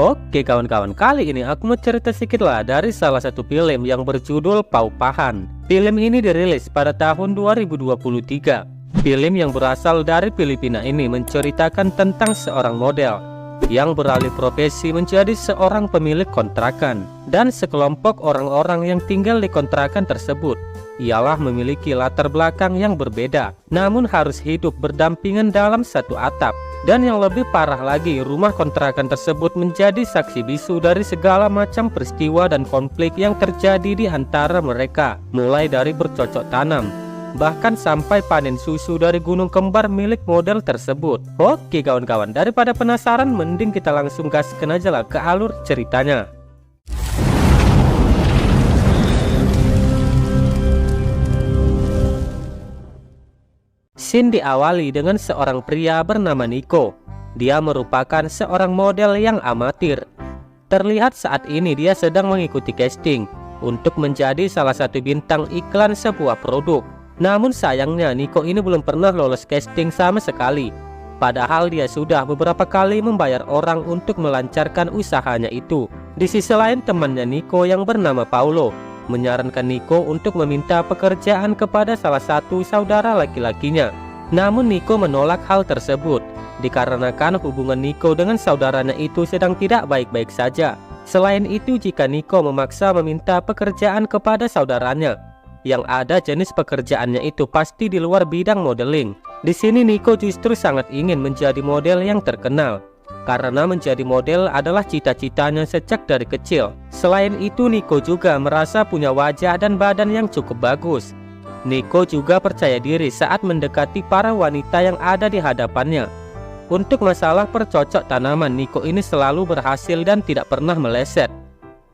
Oke kawan-kawan, kali ini aku mau cerita sedikit lah dari salah satu film yang berjudul Paupahan. Film ini dirilis pada tahun 2023. Film yang berasal dari Filipina ini menceritakan tentang seorang model yang beralih profesi menjadi seorang pemilik kontrakan. Dan sekelompok orang-orang yang tinggal di kontrakan tersebut ialah memiliki latar belakang yang berbeda, namun harus hidup berdampingan dalam satu atap. Dan yang lebih parah lagi, rumah kontrakan tersebut menjadi saksi bisu dari segala macam peristiwa dan konflik yang terjadi di antara mereka, mulai dari bercocok tanam, bahkan sampai panen susu dari gunung kembar milik model tersebut. Oke kawan-kawan, daripada penasaran, mending kita langsung gaskan aja lah ke alur ceritanya. Scene diawali dengan seorang pria bernama Nico. Dia merupakan seorang model yang amatir. Terlihat saat ini dia sedang mengikuti casting untuk menjadi salah satu bintang iklan sebuah produk. Namun sayangnya Nico ini belum pernah lolos casting sama sekali. Padahal dia sudah beberapa kali membayar orang untuk melancarkan usahanya itu. Di sisi lain, temannya Nico yang bernama Paulo menyarankan Nico untuk meminta pekerjaan kepada salah satu saudara laki-lakinya. Namun Nico menolak hal tersebut dikarenakan hubungan Nico dengan saudaranya itu sedang tidak baik-baik saja. Selain itu, jika Nico memaksa meminta pekerjaan kepada saudaranya, yang ada jenis pekerjaannya itu pasti di luar bidang modeling. Di sini Nico justru sangat ingin menjadi model yang terkenal, karena menjadi model adalah cita-citanya sejak dari kecil. Selain itu, Nico juga merasa punya wajah dan badan yang cukup bagus. Nico juga percaya diri saat mendekati para wanita yang ada di hadapannya. Untuk masalah percocok tanaman, Nico ini selalu berhasil dan tidak pernah meleset.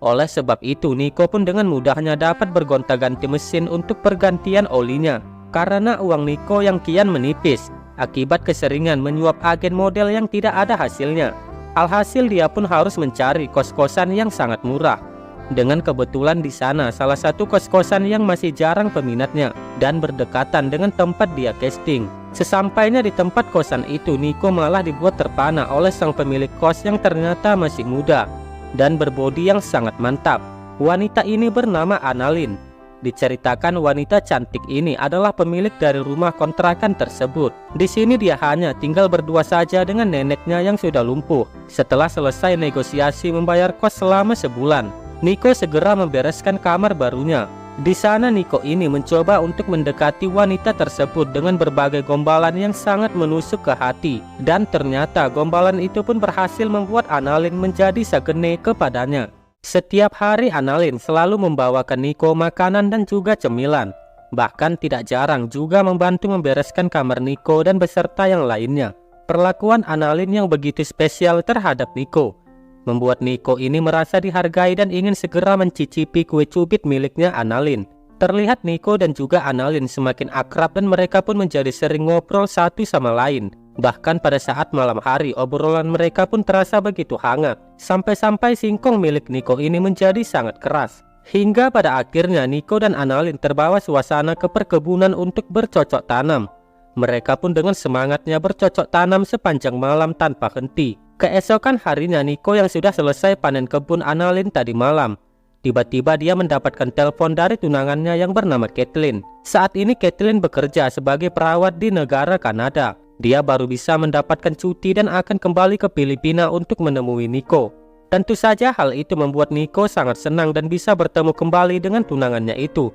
Oleh sebab itu, Nico pun dengan mudahnya dapat bergonta-ganti mesin untuk pergantian olinya, karena uang Nico yang kian menipis akibat keseringan menyuap agen model yang tidak ada hasilnya. Alhasil dia pun harus mencari kos-kosan yang sangat murah. Dengan kebetulan di sana salah satu kos-kosan yang masih jarang peminatnya dan berdekatan dengan tempat dia casting. Sesampainya di tempat kosan itu, Nico malah dibuat terpana oleh sang pemilik kos yang ternyata masih muda dan berbodi yang sangat mantap. Wanita ini bernama Annalyn. Diceritakan wanita cantik ini adalah pemilik dari rumah kontrakan tersebut. Di sini dia hanya tinggal berdua saja dengan neneknya yang sudah lumpuh. Setelah selesai negosiasi membayar kos selama sebulan, Nico segera membereskan kamar barunya. Di sana Nico ini mencoba untuk mendekati wanita tersebut dengan berbagai gombalan yang sangat menusuk ke hati. Dan ternyata gombalan itu pun berhasil membuat Annalyn menjadi sagene kepadanya. Setiap hari Annalyn selalu membawakan Nico makanan dan juga cemilan. Bahkan tidak jarang juga membantu membereskan kamar Nico dan beserta yang lainnya. Perlakuan Annalyn yang begitu spesial terhadap Nico membuat Nico ini merasa dihargai dan ingin segera mencicipi kue cubit miliknya Annalyn. Terlihat Nico dan juga Annalyn semakin akrab dan mereka pun menjadi sering ngobrol satu sama lain. Bahkan pada saat malam hari, obrolan mereka pun terasa begitu hangat. Sampai-sampai singkong milik Nico ini menjadi sangat keras. Hingga pada akhirnya Nico dan Annalyn terbawa suasana ke perkebunan untuk bercocok tanam. Mereka pun dengan semangatnya bercocok tanam sepanjang malam tanpa henti. Keesokan harinya, Nico yang sudah selesai panen kebun Annalyn tadi malam, tiba-tiba dia mendapatkan telepon dari tunangannya yang bernama Kathleen. Saat ini Kathleen bekerja sebagai perawat di negara Kanada. Dia baru bisa mendapatkan cuti dan akan kembali ke Filipina untuk menemui Nico. Tentu saja hal itu membuat Nico sangat senang dan bisa bertemu kembali dengan tunangannya itu.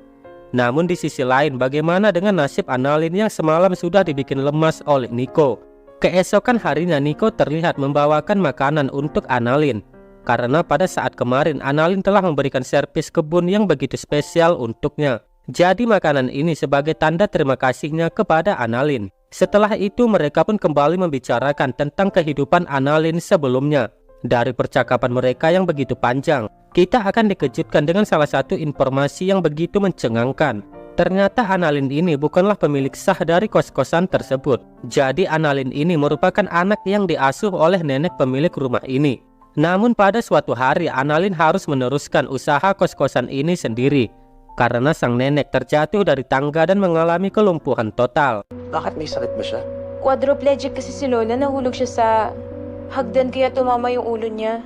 Namun di sisi lain, bagaimana dengan nasib Annalyn yang semalam sudah dibikin lemas oleh Nico? Keesokan harinya Nico terlihat membawakan makanan untuk Annalyn, karena pada saat kemarin Annalyn telah memberikan servis kebun yang begitu spesial untuknya. Jadi makanan ini sebagai tanda terima kasihnya kepada Annalyn. Setelah itu mereka pun kembali membicarakan tentang kehidupan Annalyn sebelumnya. Dari percakapan mereka yang begitu panjang, kita akan dikejutkan dengan salah satu informasi yang begitu mencengangkan. Ternyata Annalyn ini bukanlah pemilik sah dari kos-kosan tersebut. Jadi Annalyn ini merupakan anak yang diasuh oleh nenek pemilik rumah ini. Namun pada suatu hari Annalyn harus meneruskan usaha kos-kosan ini sendiri, karena sang nenek terjatuh dari tangga dan mengalami kelumpuhan total. Bakit may sakit ba siya? Quadriplegic kasi si Lola, nahulog siya sa hagdan kaya tumama yung ulo niya.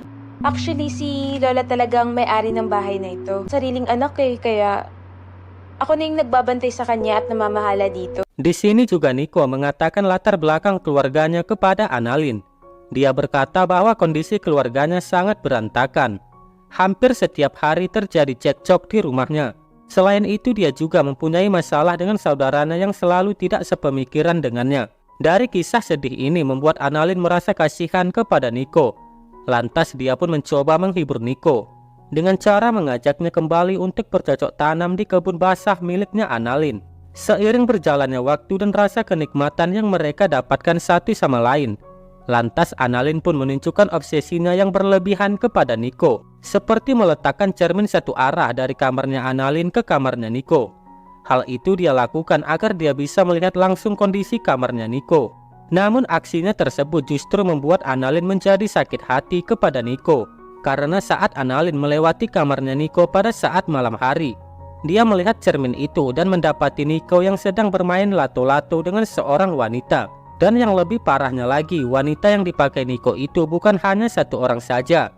Actually, si Lola talagang may-ari ng bahay na ito. Sariling anak kaya ako na yung nagbabantay sa kanya at namamahala dito. Di sini juga Nico mengatakan latar belakang keluarganya kepada Annalyn. Dia berkata bahwa kondisi keluarganya sangat berantakan. Hampir setiap hari terjadi cekcok di rumahnya. Selain itu dia juga mempunyai masalah dengan saudaranya yang selalu tidak sepemikiran dengannya. Dari kisah sedih ini membuat Annalyn merasa kasihan kepada Nico. Lantas dia pun mencoba menghibur Nico dengan cara mengajaknya kembali untuk bercocok tanam di kebun basah miliknya Annalyn. Seiring berjalannya waktu dan rasa kenikmatan yang mereka dapatkan satu sama lain, lantas Annalyn pun menunjukkan obsesinya yang berlebihan kepada Nico, seperti meletakkan cermin satu arah dari kamarnya Annalyn ke kamarnya Nico. Hal itu dia lakukan agar dia bisa melihat langsung kondisi kamarnya Nico. Namun aksinya tersebut justru membuat Annalyn menjadi sakit hati kepada Nico, karena saat Annalyn melewati kamarnya Nico pada saat malam hari, dia melihat cermin itu dan mendapati Nico yang sedang bermain lato-lato dengan seorang wanita. Dan yang lebih parahnya lagi, wanita yang dipakai Nico itu bukan hanya satu orang saja,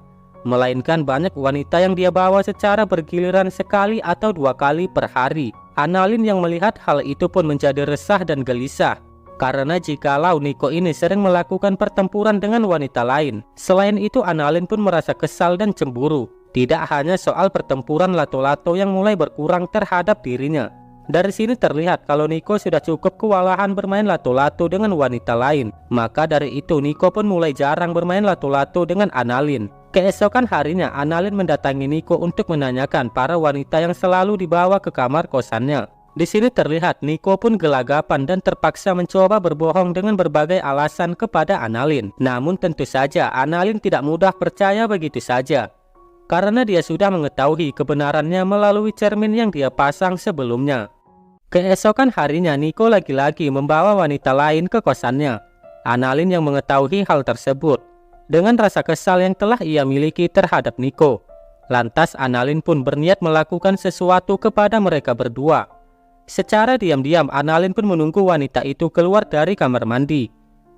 melainkan banyak wanita yang dia bawa secara bergiliran sekali atau dua kali per hari. Annalyn yang melihat hal itu pun menjadi resah dan gelisah, karena jikalau Nico ini sering melakukan pertempuran dengan wanita lain. Selain itu Annalyn pun merasa kesal dan cemburu. Tidak hanya soal pertempuran lato-lato yang mulai berkurang terhadap dirinya. Dari sini terlihat kalau Nico sudah cukup kewalahan bermain lato-lato dengan wanita lain. Maka dari itu Nico pun mulai jarang bermain lato-lato dengan Annalyn. Keesokan harinya Annalyn mendatangi Nico untuk menanyakan para wanita yang selalu dibawa ke kamar kosannya. Di sini terlihat Nico pun gelagapan dan terpaksa mencoba berbohong dengan berbagai alasan kepada Annalyn. Namun tentu saja Annalyn tidak mudah percaya begitu saja, karena dia sudah mengetahui kebenarannya melalui cermin yang dia pasang sebelumnya. Keesokan harinya Nico lagi-lagi membawa wanita lain ke kosannya. Annalyn yang mengetahui hal tersebut, dengan rasa kesal yang telah ia miliki terhadap Nico, lantas Annalyn pun berniat melakukan sesuatu kepada mereka berdua. Secara diam-diam Annalyn pun menunggu wanita itu keluar dari kamar mandi.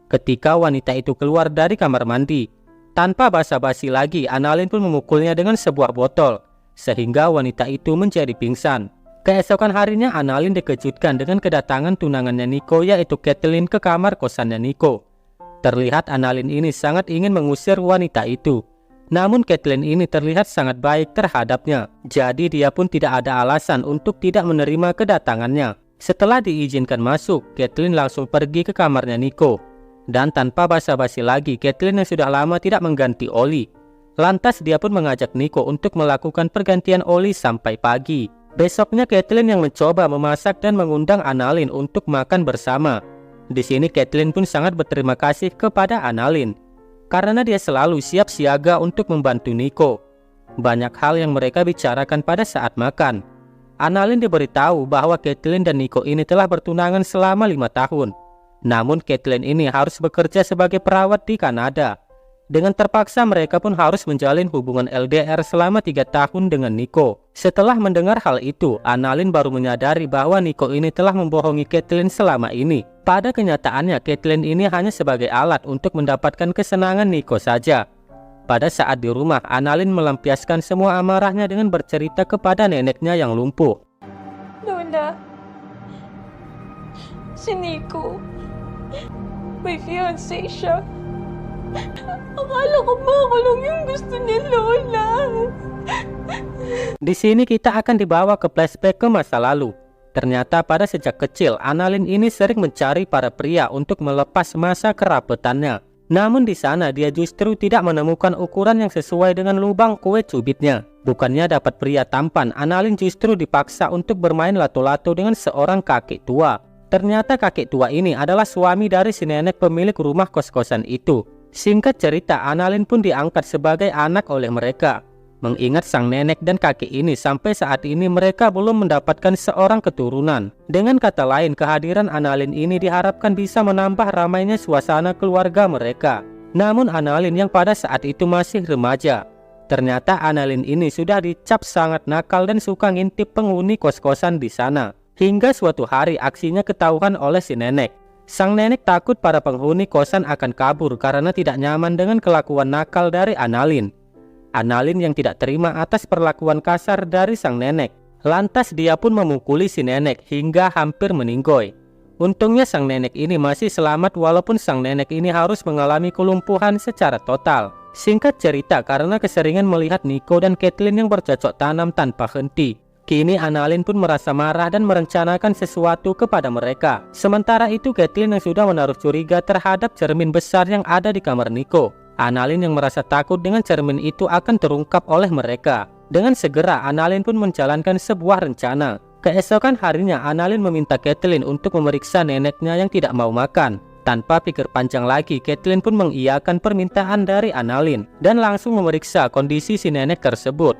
Ketika wanita itu keluar dari kamar mandi, tanpa basa-basi lagi Annalyn pun memukulnya dengan sebuah botol, sehingga wanita itu menjadi pingsan. Keesokan harinya Annalyn dikejutkan dengan kedatangan tunangannya Nico, yaitu Kathleen, ke kamar kosannya Nico. Terlihat Annalyn ini sangat ingin mengusir wanita itu. Namun Kathleen ini terlihat sangat baik terhadapnya, jadi dia pun tidak ada alasan untuk tidak menerima kedatangannya. Setelah diizinkan masuk, Kathleen langsung pergi ke kamarnya Nico. Dan tanpa basa-basi lagi, Kathleen yang sudah lama tidak mengganti oli, lantas dia pun mengajak Nico untuk melakukan pergantian oli sampai pagi. Besoknya Kathleen yang mencoba memasak dan mengundang Annalyn untuk makan bersama. Di sini Kathleen pun sangat berterima kasih kepada Annalyn, karena dia selalu siap siaga untuk membantu Nico. Banyak hal yang mereka bicarakan pada saat makan. Annalyn diberitahu bahwa Kathleen dan Nico ini telah bertunangan selama 5 tahun. Namun Kathleen ini harus bekerja sebagai perawat di Kanada. Dengan terpaksa mereka pun harus menjalin hubungan LDR selama 3 tahun dengan Nico. Setelah mendengar hal itu, Annalyn baru menyadari bahwa Nico ini telah membohongi Kathleen selama ini. Pada kenyataannya Kathleen ini hanya sebagai alat untuk mendapatkan kesenangan Nico saja. Pada saat di rumah, Annalyn melampiaskan semua amarahnya dengan bercerita kepada neneknya yang lumpuh. Lola, si Nico, may fiancé siya. Akala ko ba ako lang yung gusto ni Lola? Di sini kita akan dibawa ke flashback ke masa lalu. Ternyata pada sejak kecil, Annalyn ini sering mencari para pria untuk melepas masa kerapetannya. Namun di sana dia justru tidak menemukan ukuran yang sesuai dengan lubang kue cubitnya. Bukannya dapat pria tampan, Annalyn justru dipaksa untuk bermain lato-lato dengan seorang kakek tua. Ternyata kakek tua ini adalah suami dari si nenek pemilik rumah kos-kosan itu. Singkat cerita, Annalyn pun diangkat sebagai anak oleh mereka. Mengingat sang nenek dan kakek ini sampai saat ini mereka belum mendapatkan seorang keturunan. Dengan kata lain, kehadiran Annalyn ini diharapkan bisa menambah ramainya suasana keluarga mereka. Namun Annalyn yang pada saat itu masih remaja, ternyata Annalyn ini sudah dicap sangat nakal dan suka ngintip penghuni kos-kosan di sana. Hingga suatu hari aksinya ketahuan oleh si nenek. Sang nenek takut para penghuni kosan akan kabur karena tidak nyaman dengan kelakuan nakal dari Annalyn. Annalyn yang tidak terima atas perlakuan kasar dari sang nenek. Lantas dia pun memukuli si nenek hingga hampir meninggoy. Untungnya sang nenek ini masih selamat walaupun sang nenek ini harus mengalami kelumpuhan secara total. Singkat cerita, karena keseringan melihat Nico dan Caitlyn yang bercocok tanam tanpa henti, kini Annalyn pun merasa marah dan merencanakan sesuatu kepada mereka. Sementara itu Caitlyn yang sudah menaruh curiga terhadap cermin besar yang ada di kamar Nico. Annalyn yang merasa takut dengan cermin itu akan terungkap oleh mereka. Dengan segera Annalyn pun menjalankan sebuah rencana. Keesokan harinya Annalyn meminta Caitlyn untuk memeriksa neneknya yang tidak mau makan. Tanpa pikir panjang lagi, Caitlyn pun mengiyakan permintaan dari Annalyn dan langsung memeriksa kondisi si nenek tersebut.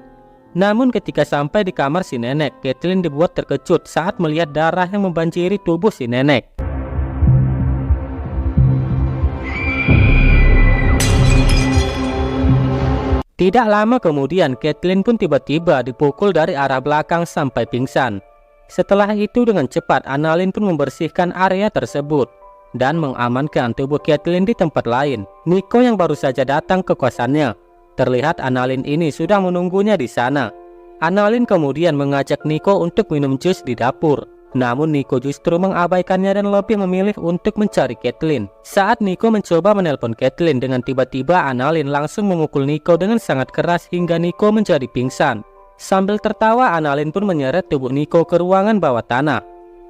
Namun ketika sampai di kamar si nenek, Caitlyn dibuat terkejut saat melihat darah yang membanjiri tubuh si nenek. Tidak lama kemudian, Caitlyn pun tiba-tiba dipukul dari arah belakang sampai pingsan. Setelah itu dengan cepat Annalyn pun membersihkan area tersebut dan mengamankan tubuh Caitlyn di tempat lain. Nico yang baru saja datang ke kosannya. Terlihat Annalyn ini sudah menunggunya di sana. Annalyn kemudian mengajak Nico untuk minum jus di dapur. Namun Nico justru mengabaikannya dan lebih memilih untuk mencari Caitlyn. Saat Nico mencoba menelpon Caitlyn, dengan tiba-tiba Annalyn langsung memukul Nico dengan sangat keras hingga Nico menjadi pingsan. Sambil tertawa, Annalyn pun menyeret tubuh Nico ke ruangan bawah tanah.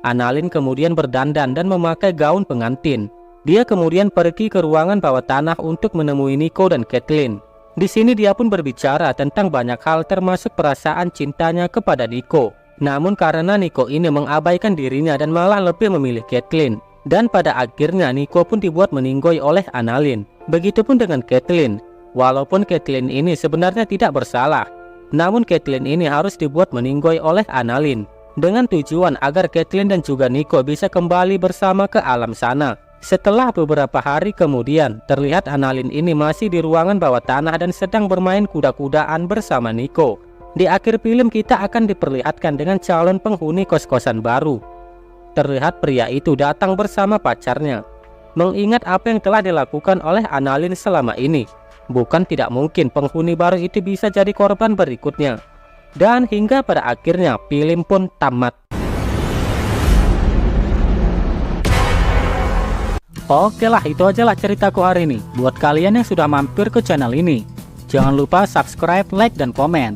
Annalyn kemudian berdandan dan memakai gaun pengantin. Dia kemudian pergi ke ruangan bawah tanah untuk menemui Nico dan Caitlyn. Di sini dia pun berbicara tentang banyak hal termasuk perasaan cintanya kepada Nico. Namun karena Nico ini mengabaikan dirinya dan malah lebih memilih Caitlyn. Dan pada akhirnya Nico pun dibuat meninggoy oleh Annalyn. Begitupun dengan Caitlyn. Walaupun Caitlyn ini sebenarnya tidak bersalah, namun Caitlyn ini harus dibuat meninggoy oleh Annalyn, dengan tujuan agar Caitlyn dan juga Nico bisa kembali bersama ke alam sana. Setelah beberapa hari kemudian, terlihat Annalyn ini masih di ruangan bawah tanah dan sedang bermain kuda-kudaan bersama Nico. Di akhir film kita akan diperlihatkan dengan calon penghuni kos-kosan baru. Terlihat pria itu datang bersama pacarnya. Mengingat apa yang telah dilakukan oleh Annalyn selama ini, bukan tidak mungkin penghuni baru itu bisa jadi korban berikutnya. Dan hingga pada akhirnya film pun tamat. Oke lah, itu aja lah ceritaku hari ini. Buat kalian yang sudah mampir ke channel ini, jangan lupa subscribe, like, dan komen,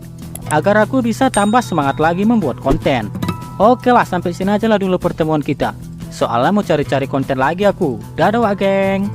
agar aku bisa tambah semangat lagi membuat konten. Oke lah, sampai sini aja lah dulu pertemuan kita. Soalnya mau cari-cari konten lagi aku. Dadah geng.